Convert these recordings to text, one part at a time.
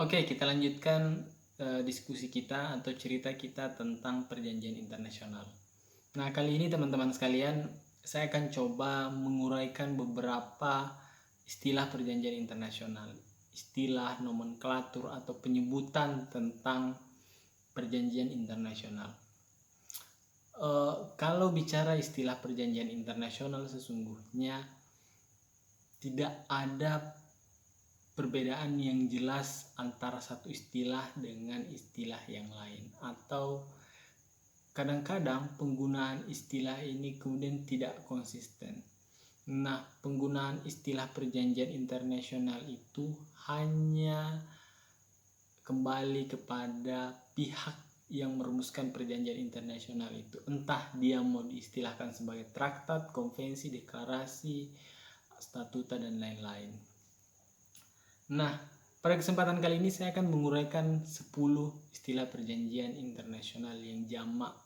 Oke, kita lanjutkan diskusi kita atau cerita kita tentang perjanjian internasional. Nah, kali ini teman-teman sekalian, saya akan coba menguraikan beberapa istilah perjanjian internasional, istilah nomenklatur atau penyebutan tentang perjanjian internasional. Kalau bicara istilah perjanjian internasional, sesungguhnya tidak ada perbedaan yang jelas antara satu istilah dengan istilah yang lain, atau kadang-kadang penggunaan istilah ini kemudian tidak konsisten. Nah, penggunaan istilah perjanjian internasional itu hanya kembali kepada pihak yang merumuskan perjanjian internasional itu. Entah dia mau diistilahkan sebagai traktat, konvensi, deklarasi, statuta, dan lain-lain. Nah, pada kesempatan kali ini saya akan menguraikan 10 istilah perjanjian internasional yang jamak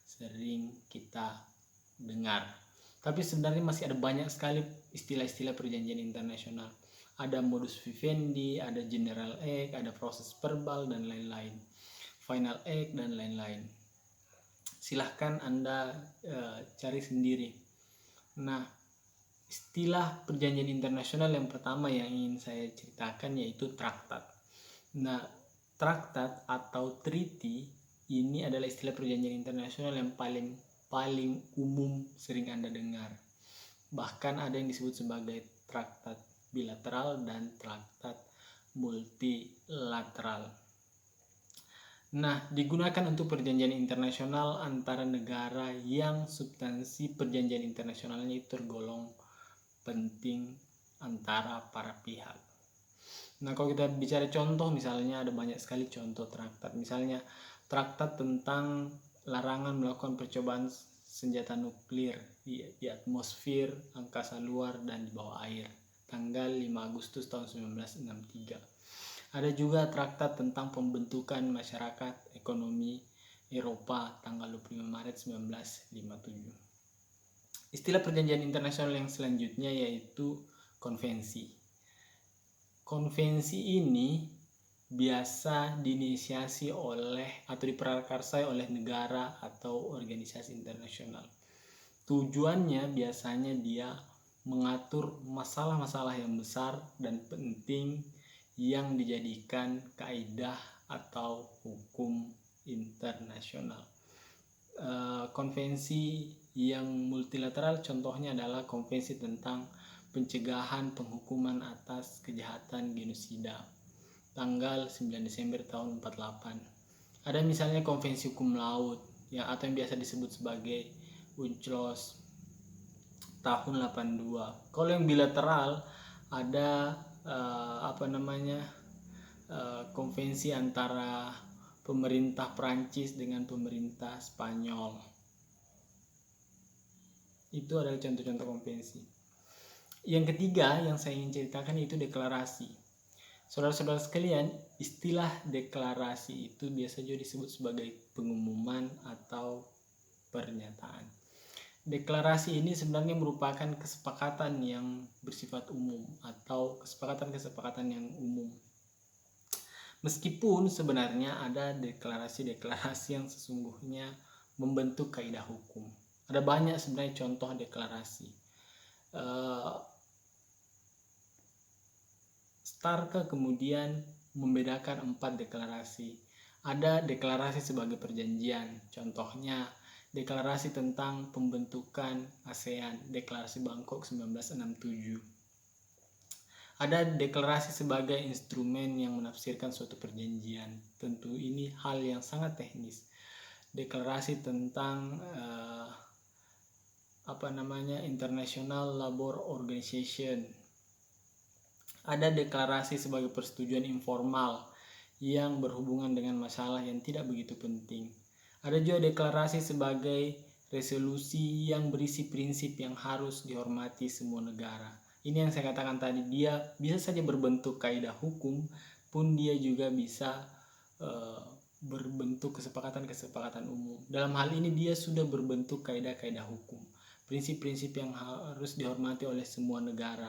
sering kita dengar. Tapi sebenarnya masih ada banyak sekali istilah-istilah perjanjian internasional. Ada modus vivendi, ada general act, ada proses verbal, dan lain-lain. Final act, dan lain-lain. Silahkan Anda cari sendiri. Nah, istilah perjanjian internasional yang pertama yang ingin saya ceritakan yaitu traktat. Nah, traktat atau treaty ini adalah istilah perjanjian internasional yang paling umum sering Anda dengar. Bahkan ada yang disebut sebagai traktat bilateral dan traktat multilateral. Nah, digunakan untuk perjanjian internasional antara negara yang substansi perjanjian internasionalnya tergolong penting antara para pihak. Nah, kalau kita bicara contoh, misalnya ada banyak sekali contoh traktat. Misalnya traktat tentang larangan melakukan percobaan senjata nuklir di atmosfer, angkasa luar, dan di bawah air, tanggal 5 Agustus tahun 1963. Ada juga traktat tentang pembentukan masyarakat ekonomi Eropa, tanggal 25 Maret 1957. Istilah perjanjian internasional yang selanjutnya yaitu konvensi. Konvensi ini biasa diinisiasi oleh atau diprakarsai oleh negara atau organisasi internasional. Tujuannya biasanya dia mengatur masalah-masalah yang besar dan penting yang dijadikan kaidah atau hukum internasional. Konvensi yang multilateral contohnya adalah konvensi tentang pencegahan penghukuman atas kejahatan genosida, tanggal 9 Desember tahun 48. Ada misalnya konvensi hukum laut ya, atau yang biasa disebut sebagai UNCLOS tahun 82. Kalau yang bilateral ada konvensi antara pemerintah Prancis dengan pemerintah Spanyol. Itu adalah contoh-contoh konvensi. Yang ketiga yang saya ingin ceritakan itu deklarasi. Saudara-saudara sekalian, istilah deklarasi itu biasa juga disebut sebagai pengumuman atau pernyataan. Deklarasi ini sebenarnya merupakan kesepakatan yang bersifat umum atau kesepakatan-kesepakatan yang umum. Meskipun sebenarnya ada deklarasi-deklarasi yang sesungguhnya membentuk kaidah hukum. Ada banyak sebenarnya contoh deklarasi. Starke kemudian membedakan 4 deklarasi. Ada deklarasi sebagai perjanjian, contohnya deklarasi tentang pembentukan ASEAN, deklarasi Bangkok 1967. Ada deklarasi sebagai instrumen yang menafsirkan suatu perjanjian. Tentu ini hal yang sangat teknis. Deklarasi tentang International Labour Organization. Ada deklarasi sebagai persetujuan informal yang berhubungan dengan masalah yang tidak begitu penting. Ada juga deklarasi sebagai resolusi yang berisi prinsip yang harus dihormati semua negara. Ini yang saya katakan tadi, dia bisa saja berbentuk kaidah hukum, pun dia juga bisa berbentuk kesepakatan-kesepakatan umum. Dalam hal ini dia sudah berbentuk kaidah-kaidah hukum, prinsip-prinsip yang harus dihormati oleh semua negara.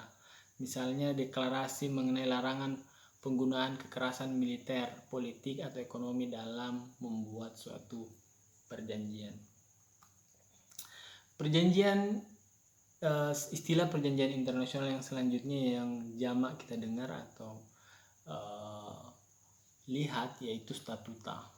Misalnya deklarasi mengenai larangan penggunaan kekerasan militer, politik atau ekonomi dalam membuat suatu perjanjian. Istilah perjanjian internasional yang selanjutnya yang jamak kita dengar atau lihat yaitu statuta.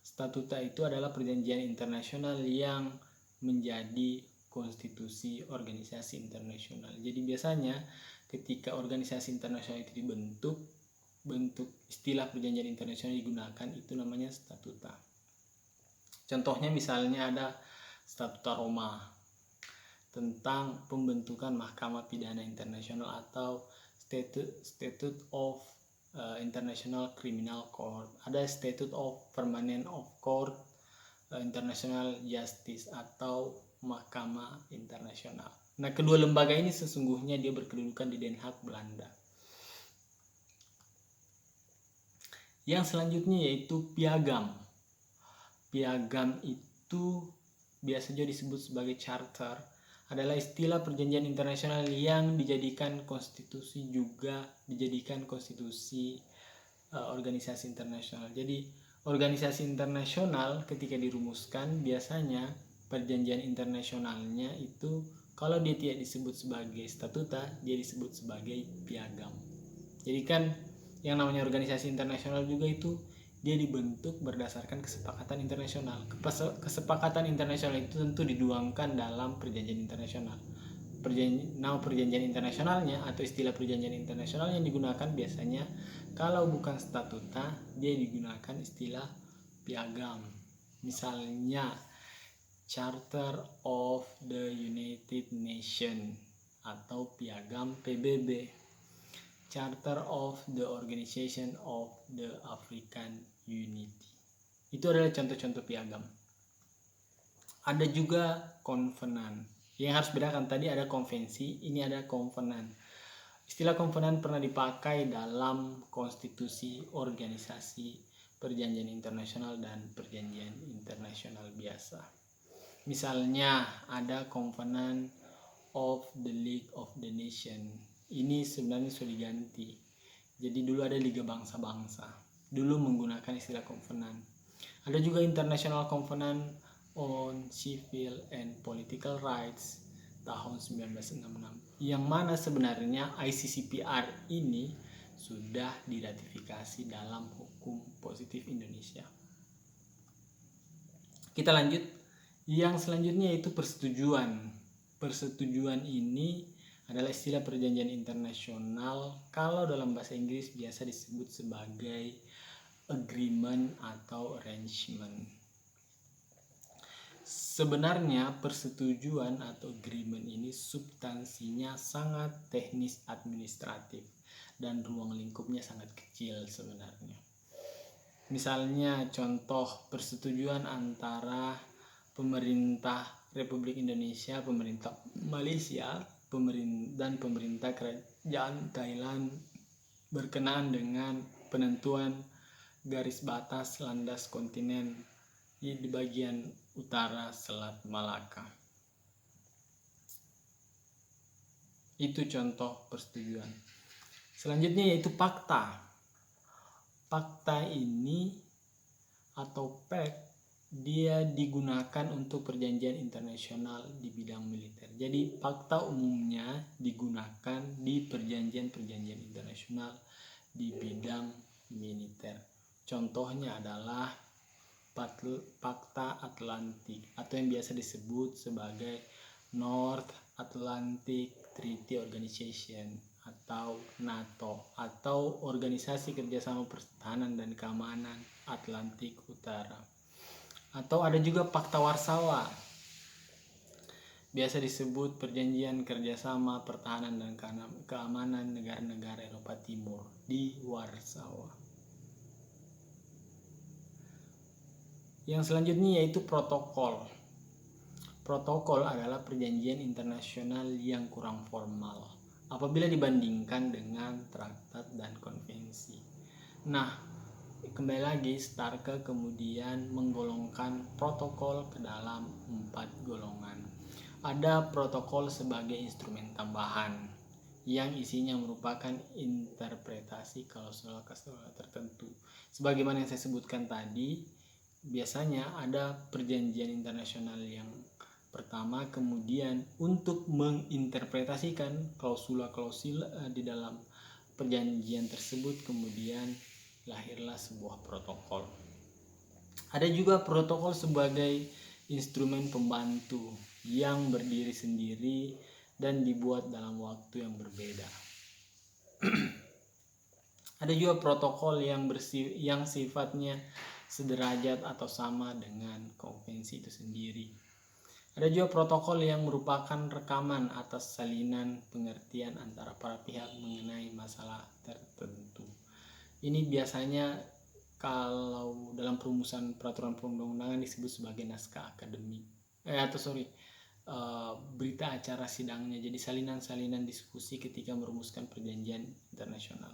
Statuta itu adalah perjanjian internasional yang menjadi konstitusi organisasi internasional. Jadi biasanya ketika organisasi internasional itu dibentuk, bentuk istilah perjanjian internasional digunakan itu namanya statuta. Contohnya misalnya ada Statuta Roma tentang pembentukan Mahkamah Pidana Internasional atau Statute of International Criminal Court. Ada Statute of Permanent of Court International Justice atau Mahkamah Internasional. Nah, kedua lembaga ini sesungguhnya dia berkedudukan di Den Haag, Belanda. Yang selanjutnya yaitu piagam. Piagam itu biasa juga disebut sebagai charter, adalah istilah perjanjian internasional yang dijadikan konstitusi organisasi internasional. Jadi organisasi internasional ketika dirumuskan biasanya perjanjian internasionalnya itu kalau dia tidak disebut sebagai statuta, dia disebut sebagai piagam. Jadi kan yang namanya organisasi internasional juga itu dia dibentuk berdasarkan kesepakatan internasional. Kesepakatan internasional itu tentu diduangkan dalam perjanjian internasional. Nama perjanjian internasionalnya atau istilah perjanjian internasional yang digunakan biasanya kalau bukan statuta, dia digunakan istilah piagam. Misalnya Charter of the United Nations atau piagam PBB, Charter of the Organization of the African Unity. Itu adalah contoh-contoh piagam. Ada juga konvenan. Yang harus bedakan tadi ada konvensi, ini ada konvenan. Istilah konvenan pernah dipakai dalam konstitusi organisasi perjanjian internasional dan perjanjian internasional biasa. Misalnya ada Covenant of the League of the Nation. Ini sebenarnya sudah diganti. Jadi dulu ada Liga Bangsa-Bangsa. Dulu menggunakan istilah Covenant. Ada juga International Covenant on Civil and Political Rights tahun 1966. Yang mana sebenarnya ICCPR ini sudah diratifikasi dalam hukum positif Indonesia. Kita lanjut. Yang selanjutnya yaitu persetujuan. Persetujuan ini adalah istilah perjanjian internasional. Kalau dalam bahasa Inggris biasa disebut sebagai agreement atau arrangement. Sebenarnya persetujuan atau agreement ini substansinya sangat teknis administratif dan ruang lingkupnya sangat kecil sebenarnya. Misalnya contoh persetujuan antara pemerintah Republik Indonesia, pemerintah Malaysia, dan pemerintah kerajaan Thailand berkenaan dengan penentuan garis batas landas kontinen di bagian utara Selat Malaka. Itu contoh persetujuan. Selanjutnya yaitu fakta. Fakta ini atau pact dia digunakan untuk perjanjian internasional di bidang militer. Jadi fakta umumnya digunakan di perjanjian-perjanjian internasional di bidang militer. Contohnya adalah Fakta Atlantik atau yang biasa disebut sebagai North Atlantic Treaty Organization atau NATO atau Organisasi Kerjasama Pertahanan dan Keamanan Atlantik Utara. Atau ada juga Fakta Warsawa, biasa disebut Perjanjian Kerjasama Pertahanan dan Keamanan Negara-Negara Eropa Timur di Warsawa. Yang selanjutnya yaitu protokol. Protokol adalah perjanjian internasional yang kurang formal apabila dibandingkan dengan traktat dan konvensi. Nah, kembali lagi Starke kemudian menggolongkan protokol ke dalam 4 golongan. Ada protokol sebagai instrumen tambahan. yang isinya merupakan interpretasi klausul-klausul tertentu. Sebagaimana yang saya sebutkan tadi, biasanya ada perjanjian internasional yang pertama, kemudian untuk menginterpretasikan klausul di dalam perjanjian tersebut, kemudian lahirlah sebuah protokol. Ada juga protokol sebagai instrumen pembantu yang berdiri sendiri dan dibuat dalam waktu yang berbeda. Ada juga protokol yang sifatnya sederajat atau sama dengan konvensi itu sendiri. Ada juga protokol yang merupakan rekaman atas salinan pengertian antara para pihak mengenai masalah tertentu. Ini biasanya kalau dalam perumusan peraturan perundang-undangan disebut sebagai naskah akademik. Berita acara sidangnya. Jadi salinan-salinan diskusi ketika merumuskan perjanjian internasional.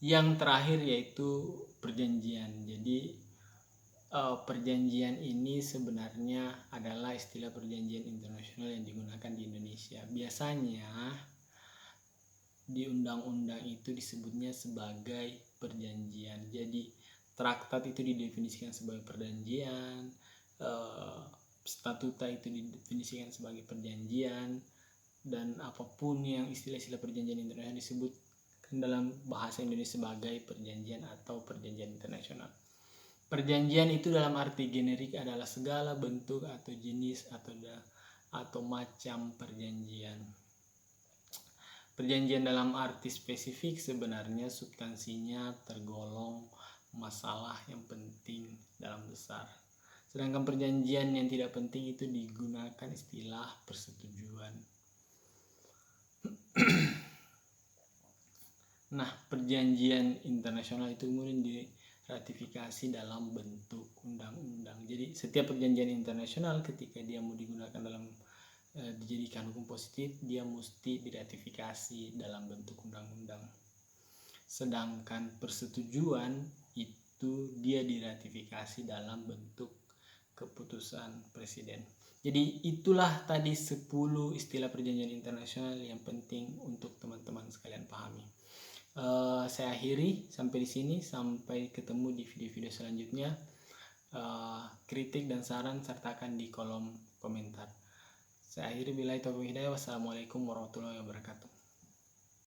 Yang terakhir yaitu perjanjian. Jadi perjanjian ini sebenarnya adalah istilah perjanjian internasional yang digunakan di Indonesia. Biasanya di undang-undang itu disebutnya sebagai perjanjian. Jadi traktat itu didefinisikan sebagai perjanjian, statuta itu didefinisikan sebagai perjanjian, dan apapun yang istilah-istilah perjanjian internasional disebut dalam bahasa Indonesia sebagai perjanjian atau perjanjian internasional. Perjanjian itu dalam arti generik adalah segala bentuk atau jenis atau macam perjanjian. Perjanjian dalam arti spesifik sebenarnya substansinya tergolong masalah yang penting dalam besar. Sedangkan perjanjian yang tidak penting itu digunakan istilah persetujuan. Nah, perjanjian internasional itu kemudian diratifikasi dalam bentuk undang-undang. Jadi setiap perjanjian internasional ketika dia mau digunakan dalam dijadikan hukum positif, dia mesti diratifikasi dalam bentuk undang-undang. Sedangkan persetujuan itu dia diratifikasi dalam bentuk keputusan presiden. Jadi itulah tadi 10 istilah perjanjian internasional yang penting untuk teman-teman sekalian pahami. Saya akhiri sampai di sini. Sampai ketemu di video-video selanjutnya. Kritik dan saran sertakan di kolom komentar. Saya akhiri, billahi taufiq hidayah. Wassalamualaikum warahmatullahi wabarakatuh.